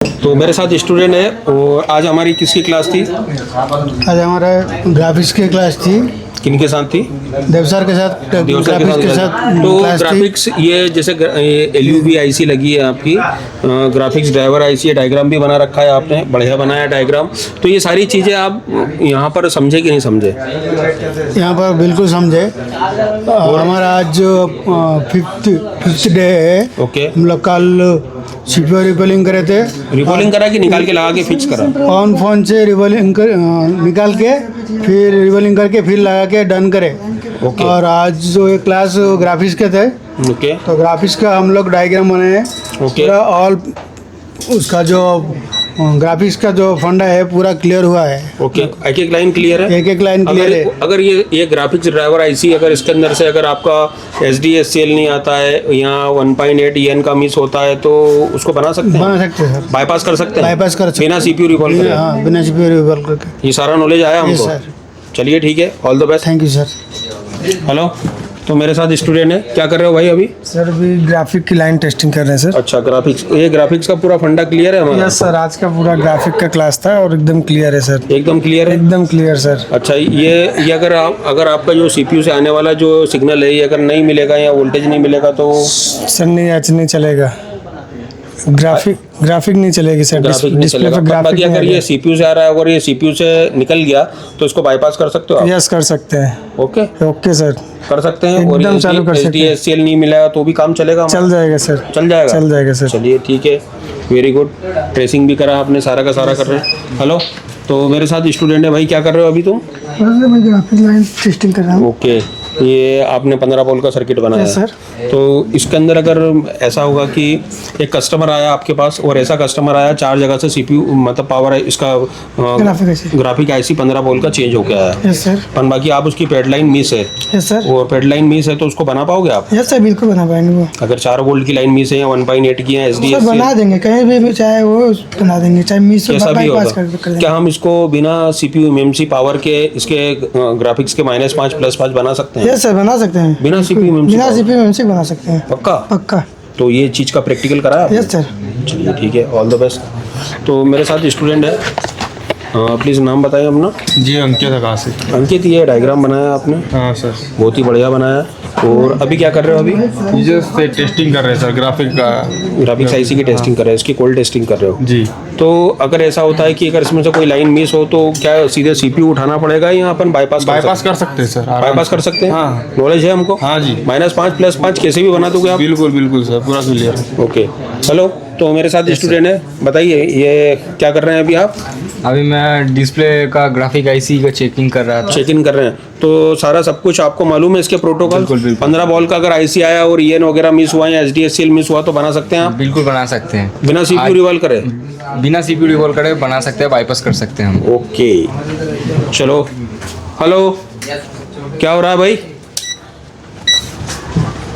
तो मेरे साथ स्टूडेंट है और आज हमारी किसकी क्लास थी? आज हमारा ग्राफिक्स की क्लास थी। किनके साथ थी? देव सर के साथ। देव सर ग्राफिक्स के साथ तो क्लास थी। ग्राफिक्स ये जैसे LUV IC लगी है आपकी, ग्राफिक्स ड्राइवर IC है, डायग्राम भी बना रखा है आपने, बढ़िया बनाया डायग्राम। तो ये सारी चीज़ें आप यहाँ पर समझे कि नहीं समझे? यहाँ पर बिल्कुल समझे। हमारा आज फिफ्थ डे है। ओके। हम लोग कल सीपीयू रिबलिंग करे थे। रिबॉलिंग करा कि निकाल के लगा के फिक्स करा? फोन से रिबलिंग निकाल के फिर रिबलिंग करके फिर लगा के डन करे। ओके। और आज जो ये क्लास ग्राफिक्स के थे, ओके। तो ग्राफिक्स का हम लोग डायग्राम बनाए हैं। ओके। पूरा ऑल उसका जो ग्राफिक्स का जो फंडा है पूरा क्लियर हुआ है। ओके। एक एक लाइन क्लियर है? एक एक लाइन क्लियर है। अगर ये ग्राफिक्स ड्राइवर IC अगर इसके अंदर से अगर आपका SDSCL नहीं आता है या 1.8 EN का मिस होता है तो उसको बना सकते हैं? बना सकते हैं सर। बाईपास कर सकते हैं? बाईपास कर सकते हैं। बिना CPU रिवॉल्व करे? हाँ, बिना CPU रिवॉल्व करके। ये सारा नॉलेज आया हमको? सर। चलिए ठीक है, all the best. Thank you sir. Hello, तो मेरे साथ स्टूडेंट है, क्या कर रहे हो भाई अभी? सर अभी ग्राफिक की लाइन टेस्टिंग कर रहे हैं सर। अच्छा, ग्राफिक्स, ये ग्राफिक्स का पूरा फंडा क्लियर है हमारा? यस सर, आज का पूरा ग्राफिक का क्लास था और एकदम क्लियर है सर। एकदम क्लियर है? एकदम क्लियर सर। अच्छा, ये अगर आपका जो CPU से आने वाला जो सिग्नल है ये अगर नहीं मिलेगा या वोल्टेज नहीं मिलेगा तो? सर नहीं, आज नहीं चलेगा। ग्राफिक नहीं चलेगी सर। ग्राफिक नहीं डिस्प्ले चलेगा। पर ग्राफिक बाकी अगर नहीं ये CPU से आ रहा है, अगर ये CPU से निकल गया तो इसको बाईपास कर सकते हो आप? यस कर सकते हैं। ओके, ओके सर, कर सकते हैं। और एकदम चालू कर सकते हैं। SDSCL नहीं मिला तो भी काम चलेगा हमारा? चल जाएगा सर। चल जाएगा? चल जाएगा सर। चलिए ठीक है, वेरी गुड। ट्रेसिंग भी करा आपने, सारा का सारा कर रहे हैं। हेलो, तो मेरे साथ स्टूडेंट है भाई, क्या कर रहे हो अभी तुम? मैं ग्राफिक लाइन टेस्टिंग कर रहा हूँ। ओके, ये आपने 15 वोल्ट का सर्किट बनाया है? सर। तो इसके अंदर अगर ऐसा होगा कि एक कस्टमर आया आपके पास और ऐसा कस्टमर आया 4 जगह से CPU मतलब पावर इसका ग्राफिक IC 15 वोल्ट का चेंज हो गया है। Yes sir. पर बाकी आप उसकी पेड लाइन मिस है यस सर। और पेड लाइन मिस है तो उसको बना पाओगे आप? यस सर, बिल्कुल बना पाएंगे वो। अगर 4 वोल्ट की लाइन मिस है या 1.8 की है सर SDSCL बना देंगे, कहीं भी चाहे वो बना देंगे, चाहे मिस कैसा भी होगा। कर देंगे। क्या हम इसको बिना CPU MMC पावर के इसके ग्राफिक्स के -5 +5 बना सकते हैं? यस सर, बना सकते हैं। बिना CPU MMC बिना power? CPU MMC बना सकते हैं। पक्का? पक्का। तो ये चीज़ का प्रैक्टिकल करा है? Yes sir. चलिए ठीक है, ऑल द बेस्ट। तो मेरे साथ स्टूडेंट है, प्लीज़ नाम बताइए अपना। जी अंकित है। कहाँ से? अंकित, ये डायग्राम बनाया आपने? हाँ सर। बहुत ही बढ़िया बनाया। और अभी क्या कर रहे हो? अभी ये जो टेस्टिंग कर रहे हैं सर, ग्राफिक का। ग्राफिक्स IC की टेस्टिंग कर रहे हैं, इसकी कोल्ड टेस्टिंग कर रहे हो? जी। तो अगर ऐसा होता है कि अगर इसमें से कोई लाइन मिस हो तो क्या सीधे CPU उठाना पड़ेगा या अपन बाईपास बाईपास कर सकते हैं सर, आराम बाईपास से। कर सकते हैं? हाँ। नॉलेज है हमको? हाँ जी। -5 +5 कैसे भी बना दोगे आप? बिल्कुल बिल्कुल सर, पूरा क्लियर। ओके। हेलो, तो मेरे साथ स्टूडेंट है, बताइए ये क्या कर रहे हैं अभी आप? अभी मैं डिस्प्ले का ग्राफिक IC का चेकिंग कर रहा था। चेक इन कर रहे हैं, तो सारा सब कुछ आपको मालूम है इसके प्रोटोकॉल? बिल्कुल, बिल्कुल। 15 वोल्ट का अगर IC आया और EN वगैरह मिस हुआ या SDSCL मिस हुआ तो बना सकते हैं आप? बिल्कुल बना सकते हैं। बिना CPU रिवॉल्व करे? बिना CPU रिवॉल्व करे बना सकते हैं, बाईपास कर सकते हैं हम। ओके, चलो। हेलो, क्या हो रहा है भाई?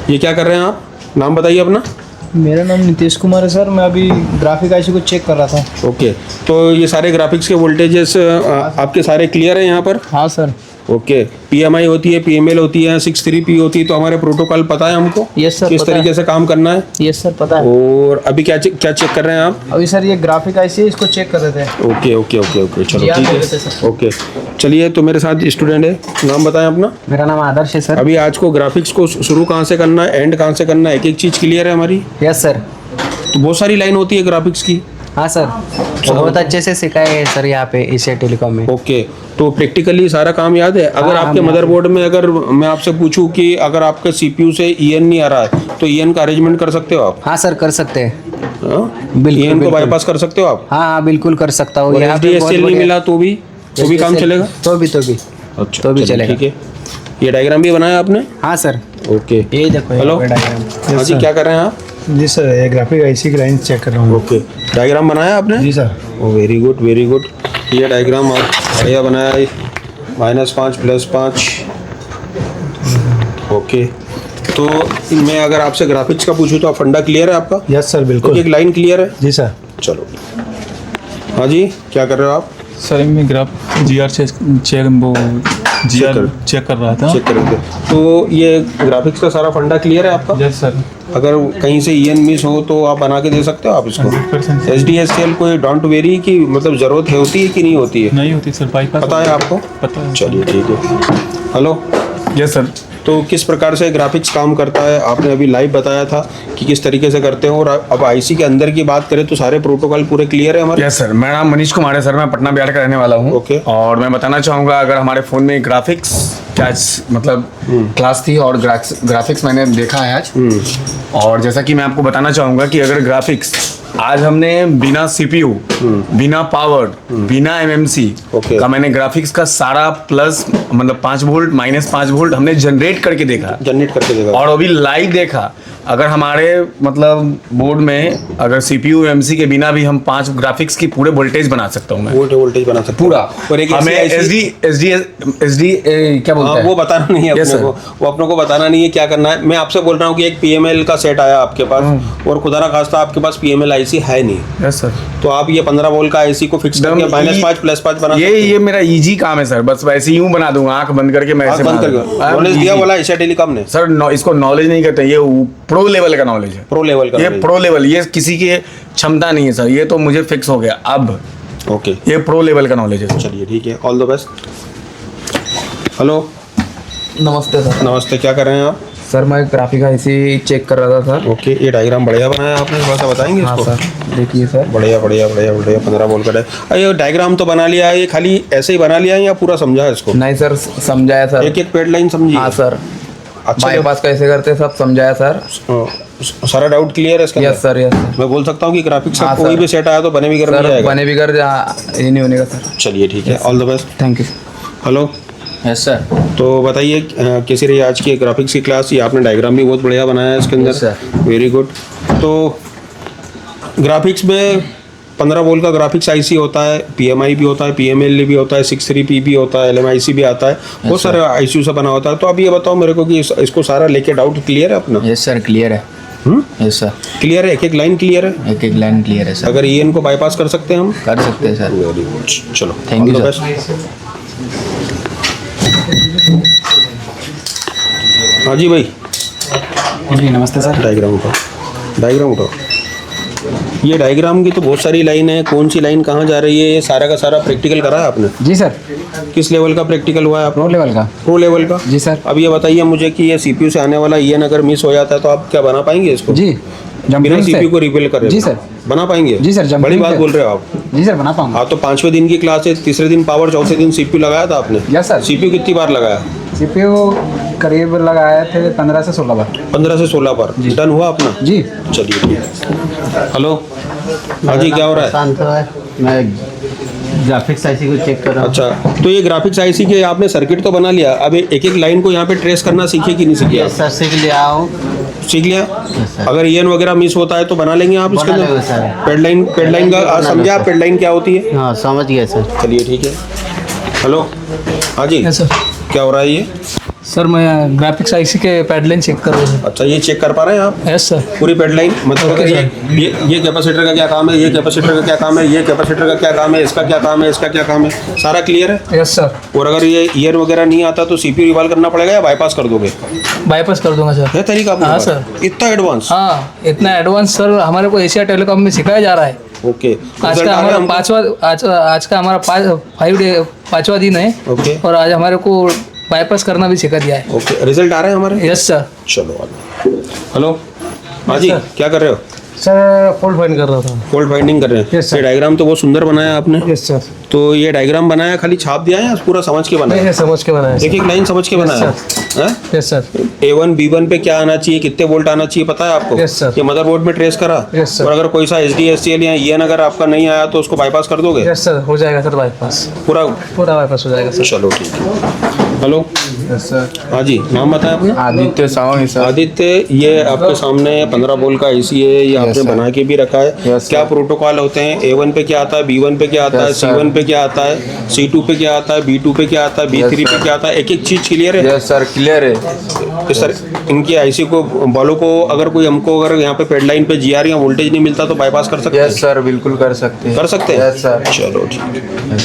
ये क्या कर रहे हैं आप? नाम बताइए अपना। मेरा नाम नितेश कुमार है सर। मैं अभी ग्राफिक IC को चेक कर रहा था। ओके, तो ये सारे ग्राफिक्स के वोल्टेजेस आपके सारे क्लियर हैं यहाँ पर? हाँ सर। ओके। PMI होती है, PML होती है, 63P होती है, तो हमारे प्रोटोकॉल पता है हमको? यस सर, किस पता है। तरीके से काम करना है? यस सर, पता है। और अभी क्या चेक कर रहे हैं आप? अभी सर ये ग्राफिक IC है, इसको चेक कर रहे थे। ओके ओके ओके ओके, चलो याद ठीक हो गए थे है। सर। ओके, चलिए। तो मेरे साथ स्टूडेंट है, नाम बताएं अपना। मेरा नाम आदर्श है सर। अभी आज को ग्राफिक्स को शुरू कहाँ से करना है, एंड कहाँ से करना है, एक एक चीज़ क्लियर है हमारी? Yes sir. तो बहुत सारी लाइन होती है ग्राफिक्स की। हाँ सर, बहुत अच्छे से सिखाए है सर यहाँ पे एशिया टेलीकॉम में। ओके, तो प्रैक्टिकली सारा काम याद है? अगर हाँ, आपके हाँ, मदरबोर्ड में अगर मैं आपसे पूछूं कि अगर आपके CPU से EN नहीं आ रहा है तो EN का अरेंजमेंट कर सकते हो आप? हाँ सर, कर सकते हैं। हाँ? बिल्कुल, EN को बिल्कुल। बाईपास कर सकते हो आप? हाँ हाँ, बिल्कुल कर सकता हूँ। और यहाँ पे बहुत SDSCL नहीं बढ़िया- मिला तो भी काम चलेगा? तो भी अच्छा, तो भी चलिए, चलेगा। ठीक है। ये डायग्राम भी बनाया आपने? हाँ सर। ओके। ये देखो, हेलो, ये डायग्राम। हाँ जी, क्या कर रहे हैं आप? जी सर, ये ग्राफिक IC की लाइन चेक कर रहा हूँ। ओके, डायग्राम बनाया आपने? जी सर। ओ वेरी गुड, वेरी गुड। ये डायग्राम आप बढ़िया बनाया है, -5 +5। ओके, तो मैं अगर आपसे ग्राफिक्स का पूछूं तो आप फंडा क्लियर है आपका? यस सर, तो बिल्कुल। एक लाइन क्लियर है? जी सर। चलो। हाँ जी, क्या कर रहे हो आप? सर मैं ग्राफ GR चेक वो चेक कर रहा था। चेक करेंगे। तो ये ग्राफिक्स का सारा फंडा क्लियर है आपका? Yes sir. अगर कहीं से ईएन मिस हो तो आप बना के दे सकते हो आप इसको? 100% HDSCL कोई डोंट वेरी की मतलब ज़रूरत होती है कि नहीं होती है? नहीं होती सर, बाईपास पता है आपको? पता है। चलिए ठीक है। Hello, yes sir. तो किस प्रकार से ग्राफिक्स काम करता है आपने अभी लाइव बताया था कि किस तरीके से करते हो, और अब आईसी के अंदर की बात करें तो सारे प्रोटोकॉल पूरे क्लियर है हमारे? यस सर, मेरा नाम मनीष कुमार है सर, मैं पटना बिहार का रहने वाला हूँ। ओके। और मैं बताना चाहूँगा, अगर हमारे फ़ोन में ग्राफिक्स क्या मतलब क्लास थी और ग्राफिक्स मैंने देखा है आज। और जैसा कि मैं आपको बताना चाहूँगा कि अगर ग्राफिक्स आज हमने बिना CPU, बिना पावर, बिना MMC ओके। का मैंने ग्राफिक्स का सारा प्लस मतलब 5 वोल्ट -5 वोल्ट हमने जनरेट करके देखा जनरेट करके देगा। और अभी लाइव देखा। अगर हमारे मतलब बोर्ड में अगर CPU MC के बिना भी हम 5 ग्राफिक्स की पूरे वोल्टेज बना सकता हूँ मैं वोल्टेज बना सकते पूरा। और एक हमें SD क्या बोलते हैं वो बताना नहीं है Yes, अपने sir. को, वो अपने को बताना नहीं है क्या करना है। मैं आपसे बोल रहा हूँ कि एक PML का सेट आया आपके पास और खुदा ना खास्ता आपके पास PML IC है नहीं, यस सर। तो आप ये 15 वोल्ट का IC को फिक्स करके -5 +5 बना सकते ये मेरा इजी काम है सर, बस वैसे यूं बना दूंगा आंख बंद करके मैं हो। ऐसे बंद बना करके दूंगा। नॉलेज दिया Easy. बोला एशिया टेलीकॉम ने? सर इसको नॉलेज नहीं करते, ये प्रो लेवल का नॉलेज है। प्रो लेवल का ये knowledge। प्रो लेवल, ये किसी की क्षमता नहीं है सर, ये तो मुझे फिक्स हो गया अब। ओके, ये प्रो लेवल का नॉलेज है सर। चलिए ठीक है, ऑल द बेस्ट। हेलो, नमस्ते सर। नमस्ते, क्या कर रहे हैं आप? सर मैं ग्राफिक आईसी चेक कर रहा था सर। ओके, ये डायग्राम बढ़िया बनाया आपने, थोड़ा सा बताएंगे हाँ इसको? सर, देखिए सर। बढ़िया बढ़िया बढ़िया बढ़िया 15 वोल्ट का ये डायग्राम तो बना लिया है, ये खाली ऐसे ही बना लिया है या पूरा समझा है इसको? नहीं सर, समझाया सर। एक एक पेड लाइन समझी? हाँ सर, अच्छा, बाईपास कैसे करते सब समझाया सर। सारा डाउट क्लियर है इसका? Yes sir, yes sir. मैं बोल सकता हूँ कि ग्राफिक्स का हाँ, कोई सर। भी सेट आया तो बने भी कर सर जाएगा? बने बिगड़ ये नहीं होने का सर। चलिए ठीक है, all the best. Thank you. Hello, yes sir. तो बताइए कैसी रही आज की ग्राफिक्स की क्लास? ये आपने डायग्राम भी बहुत बढ़िया बनाया है इसके Yes, अंदर, वेरी गुड। तो ग्राफिक्स में 15 वोल्ट का ग्राफिक्स आईसी होता है, PMI भी होता है, PML भी होता है, 63P भी होता है, LMIC भी आता है, बहुत सारे ICU से बना होता है। तो अब ये बताओ मेरे को कि इसको सारा लेके डाउट क्लियर है अपना? यस सर, क्लियर है। यस सर, क्लियर है, एक एक लाइन क्लियर है? एक एक लाइन क्लियर है सर। अगर EN को बाईपास कर सकते हैं हम? कर सकते हैं सर। वेरी गुड, चलो Thank you, all the sir. best। हाँ जी भाई, जी नमस्ते सर। डायग्राम उठाओ, डायग्राम उठाओ। ये डायग्राम की तो बहुत सारी लाइन है, कौन सी लाइन कहाँ जा रही है, ये सारा का सारा प्रैक्टिकल करा है आपने? जी सर, किस लेवल का प्रैक्टिकल हुआ है आप? प्रो लेवल का। प्रो लेवल का? जी सर। अब ये बताइए मुझे कि ये CPU से आने वाला EN अगर मिस हो जाता है तो आप क्या बना पाएंगे इसको? जी, बिना जंपिंग से। CPU को रिपेल कर रहे जी हो? सर। बना पाएंगे? जी सर, जंपिंग बड़ी बात से। बोल रहे हो आप। जी सर, बना पाऊंगा। हाँ, तो 5वें दिन की क्लास है, तीसरे दिन पावर, चौथे दिन CPU लगाया था आपने? Yes sir. CPU कितनी बार लगाया? CPU करीब लगाए थे 15 से 16 बार। 15 से 16 बार। डन हुआ अपना? जी। चलिए ठीक है। हेलो, हाँ जी, क्या हो रहा है? शांत है, मैं ग्राफिक्स आईसी को चेक कर रहा हूँ। अच्छा, तो ये ग्राफिक्स आईसी के आपने सर्किट तो बना लिया, अब एक एक लाइन को यहाँ पे ट्रेस करना सीखे कि नहीं सीखे? यस सर, सीख लिया हूँ। सीख लिया? सर। अगर EN वगैरह मिस होता है तो बना लेंगे आप इसके बना अंदर? लेंगे सर। पेड लाइन का आज समझे आप? पेड लाइन क्या होती है? हाँ, समझ गया सर। चलिए ठीक है। हेलो, हाँ जी, यस सर। क्या हो रहा है ये? सर मैं ग्राफिक्स आईसी के पैडलाइन चेक कर रहा हूँ। अच्छा, ये चेक कर पा रहे हैं आप यस सर। पूरी पेड लाइन? मतलब ओके ये कैपेसिटर का क्या काम है, ये कैपेसिटर का क्या काम है, ये कैपेसिटर का क्या काम है, इसका क्या काम है, इसका क्या काम है, सारा क्लियर है? यस सर, और अगर ये EN वगैरह नहीं आता तो CPU रिवॉल्व करना पड़ेगा या बाईपास कर दोगे? बाईपास कर दूंगा सर। है तरीका अपने हाँ, पास? सर। इतना एडवांस? हाँ, इतना एडवांस सर हमारे को एशिया टेलीकॉम में सिखाया जा रहा है। ओके, आज का हमारा आज का हमारा 5वां दिन है। ओके। और आज हमारे को बाईपास करना भी सिखा दिया है। ओके, रिजल्ट आ रहे हैं हमारे? Yes sir. चलो आगे। हेलो, हाँ जी, क्या कर रहे हो? सर फॉल्ट फाइंड कर रहा था। फोल्ड फाइंडिंग कर रहे हैं? Yes, sir. ये डायग्राम तो बहुत सुंदर बनाया आपने। Yes sir. तो ये डायग्राम बनाया खाली छाप दिया है या पूरा समझ के बनाया? समझ के बनाया एक एक लाइन समझ के बनाया है? Yes sir. A1 B1 पे क्या आना चाहिए, कितने वोल्ट आना चाहिए, पता है आपको? Yes, sir. ये मदरबोर्ड में ट्रेस करा? Yes, sir. और अगर कोई सा HDSCL या EN अगर आपका नहीं आया तो उसको बाईपास कर दोगे? यस सर, हो जाएगा सर बाईपास। पूरा? पूरा बाईपास हो जाएगा सर। चलो ठीक है। Hello, yes sir. हाँ जी, नाम बताया आपने? आदित्य सावंत सर। आदित्य, ये आपके सामने 15 वोल्ट का AC है, ये आपने बना के भी रखा है। Yes, क्या प्रोटोकॉल होते हैं? A1 पे क्या आता है, B1 पे क्या आता है, Yes, sir. C1 पे क्या आता है, C2 पे क्या आता है, B2 पे क्या आता है, B3 पे क्या आता है, एक एक चीज क्लियर है? यस सर, क्लियर है। कि सर इनकी IC को बॉलों को अगर कोई हमको अगर यहाँ पे पेड लाइन पे GR या वोल्टेज नहीं मिलता तो बाईपास कर सकते हैं? यस सर, बिल्कुल कर सकते हैं। कर सकते हैं? Yes sir. चलो ठीक है।